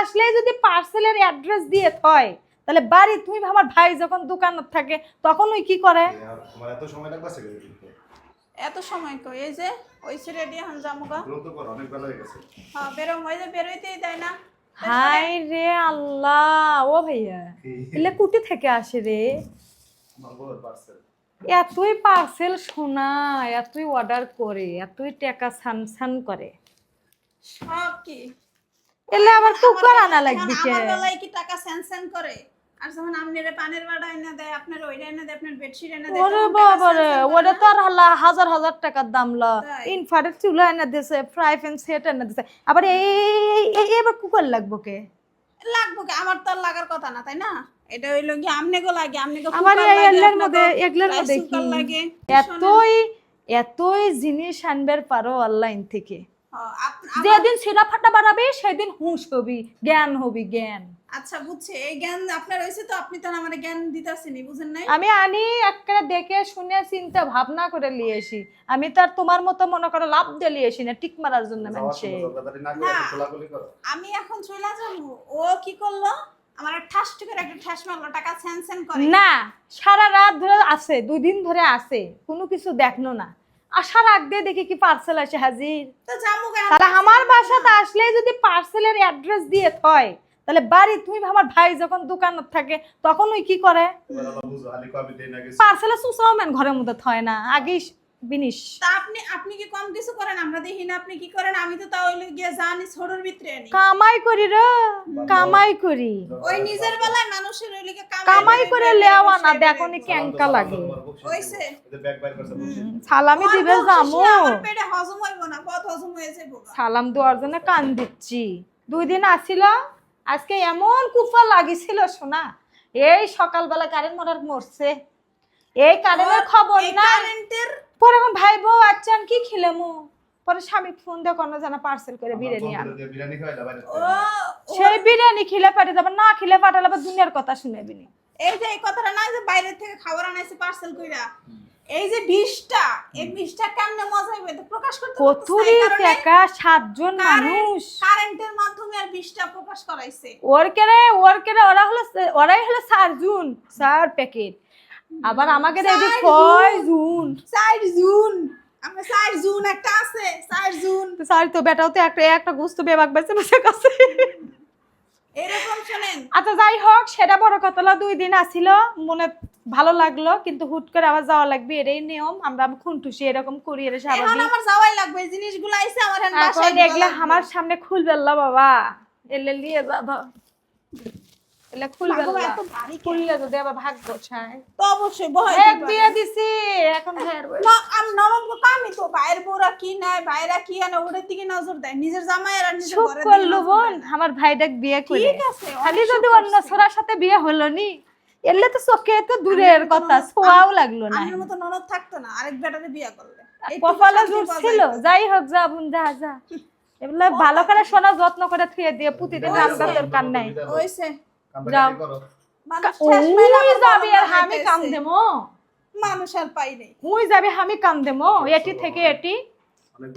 আসলে যদি পার্সেলের অ্যাড্রেস দিয়ে থয় তাহলে বাড়ি তুমি আমার ভাই যখন দোকানত থাকে তখন ওই কি করে? তোমার এত সময় লাগবে আছে এত সময় কই এই যে ওই রেডি হন জামুগা দ্রুত করো অনেক বেলা হয়ে গেছে হ্যাঁ বেরো ওই যে বেরোইতেই দেয় না হাই রে আল্লাহ, ও ভাইয়া এলে কুটি থেকে আসে রে? মাগোর পার্সেল এতই পার্সেল শোনা, এতই অর্ডার করে, এতই টাকা সান করে, সব কি এলে আবার কুকার আনা লাগবে কে? আমার বেলায় কি টাকা সেন করে? আর যখন আপনারে পানের বাড়া এনে দেয়, আপনার ওইটা এনে দেয়, আপনার বেডশিট এনে দেয়, ওরে বাবা রে, ওরে তো আর হাজার হাজার টাকার দাম লা। ইনফ্রারেড চুলা এনে দিছে, ফ্রাই প্যান সেট এনে দিছে, আবার এই এবার কুকার লাগবো কে? লাগবো কি? আমার তো আর লাগার কথা না, তাই না? এটা হইলো কি আমনে গো লাগে, আমনে গো আমার কুকার লাগে, এগুলোর আপনার মধ্যে গো এগুলোর রাইস মধ্যে কুকার লাগে। এতই জিনিস আনবার পারো অনলাইন থেকে। হ্যাঁ, যেদিন সিরা ফাটা বাড়াবে সেদিন হুঁশ হবি, জ্ঞান হবি, জ্ঞান। আচ্ছা বুঝছে, এই জ্ঞান আপনার হইছে তো আপনি তো আমারে জ্ঞান দিতাছেনই, বুঝেন নাই? আমি আনি একটা দেখে শুনে চিন্তা ভাবনা করে নিয়ে আসি। আমি তো আর তোমার মতো মনে করো লাভ দিয়ে নিয়ে আসি না টিক মারার জন্য মানুষে। আমি এখন চলে যাবো, ও কি করলো? আমার ঠাস করে একটা ঠাস মারলো, টাকা সেন করে না, সারা রাত ধরে আছে, 2 দিন ধরে আছে, কোনো কিছু দেখনো না। আসার আগ দিয়ে দেখি কি পার্সেল আসে হাজির। তো জামু গা তাহলে আমার বাসাতে আসলে যদি পার্সেলের অ্যাড্রেস দিয়ে থয় তাহলে বাড়ি তুমি আমার ভাই যখন দোকানত থাকে তখন ওই কি করে? পার্সেলে সুসাওমেন ঘরের মধ্যে থয় না, আগেই বিনিশ। তা আপনি কি কম কিছু করেন? আমরা দেখি না আপনি কি করেন। আমি তো তাও গিয়ে জানি ছোটর ভিতরে আনি কামাই করি রে, কামাই করি। ওই নিজের বেলায় মানুষের ওই লিগে কামাই করে লেওয়া না, দেখো নি কেঙ্কা লাগে। হইছে সালামি দিবে জামু, আমার পেটে হজম হইব না, কত হজম হয়ে যাবে। সালাম দেওয়ার জন্য কান দিচ্ছি। 2 দিন আসিল, আজকে এমন কুফা লাগিছিল শোনা। এই সকালবেলা কারেন্ট মরছে, এই কারেন্টের খবর না। কারেন্টের পরে এখন ভাই বউ আচ্ছা কি খিলামু, পরে স্বামী ফোন দিয়ে কোনো জানা পার্সেল করে বিরিয়ানি আন। সেই বিরিয়ানি খিলে পাঠে যাবে, না খিলে পাঠালে আবার দুনিয়ার কথা শুনেবিনি। এই যে এই কথাটা না যে বাইরে থেকে খাবার আনাইছে পার্সেল কইরা, এই যে 20টা, এই 20টা কেমনে মজা হইবে তো প্রকাশ করতে কতরি টাকা, 7 জন মানুষ কারেন্টের মাধ্যমে আর 20টা প্রকাশ করাইছে। ওরাই হলো 4 জুন 4 প্যাকেট। আবার আমাকে দেখি 6 জুন 4 জুন, আমরা 4 জুন একটা আছে 4 জুন। সরি তো বেটাও তো একটা গুস্ত বেবাক বেঁচে বেঁচে কাছে এরকম শুনেন। আচ্ছা যাই হোক, সেটা বড় কথা না। 2 দিন আসিল, মনে ভালো লাগলো, কিন্তু হুট করে আবার যাওয়া লাগবে, এটাই নিয়ম। আমরা খুনটুসি এরকম করি, এটা এখন স্বাভাবিক। আমার যাওয়াই লাগবে, এই জিনিসগুলো আইছে আমার হ্যান্ড এখন বাসায় দেখলে আমার সামনে খুলবে না বাবা, এলে নিয়ে যাবা, এলে খুলবে না। এত ভারী খুললে যদি আবার ভাগ্য চায় তো অবশ্যই ভয় এক বিয়ে দিছি, এখন ভাইয়ের বউ। না আমি নরম তো আমি তো ভাইয়ের বউরা কি নাই, ভাইরা কি আনে ওটার দিকে নজর দেয়, নিজের জামাই আর নিজের চুপ ঘরের দিকে করলো নজর বোন, দেয় না। আমার ভাইটাক বিয়ে করে। ঠিক আছে, খালি অনেক যদি সুখ অন্য করছে। ছোড়ার সাথে বিয়ে হলো নি, এলে তো চোখে তো দূরের কথা, ছোঁয়াও লাগলো না। আমার মতো ননদ থাকতো না, আরেক বেটারে বিয়ে করলে। কপালে জোর ছিল। যাই হোক, যা বোন যা যা, এগুলো ভালো করে শোনা, যত্ন করে থুয়ে দিয়ে প্রতিদিন রান্নার দরকার নাই। হইছে যাও ওই যাবি আর আমি কাম দেমো, মানুষ আর পাই নাই। ওই যাবি আমি কাম দেমো, এটি থেকে এটি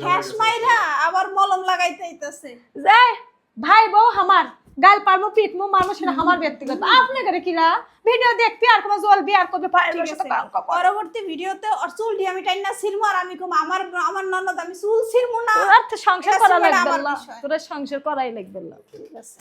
ঠ্যাস মাইরা আবার মলম লাগাইতে আইতাছে। যাই ভাই বউ আমার গাল পারমো পিটমো, মানুষের আমার ব্যক্তিগত। আপনি করে কিরা ভিডিও দেখবি আর কোনো জ্বলবি আর কবে পরবর্তী ভিডিওতে আর চুল দিয়ে আমি টাইনা ছিড়মু, আর আমি কম আমার ননদ আমি চুল ছিড়মু না। তোর সংসার করা লাগবে না, তোর সংসার করাই লাগবে না। ঠিক আছে।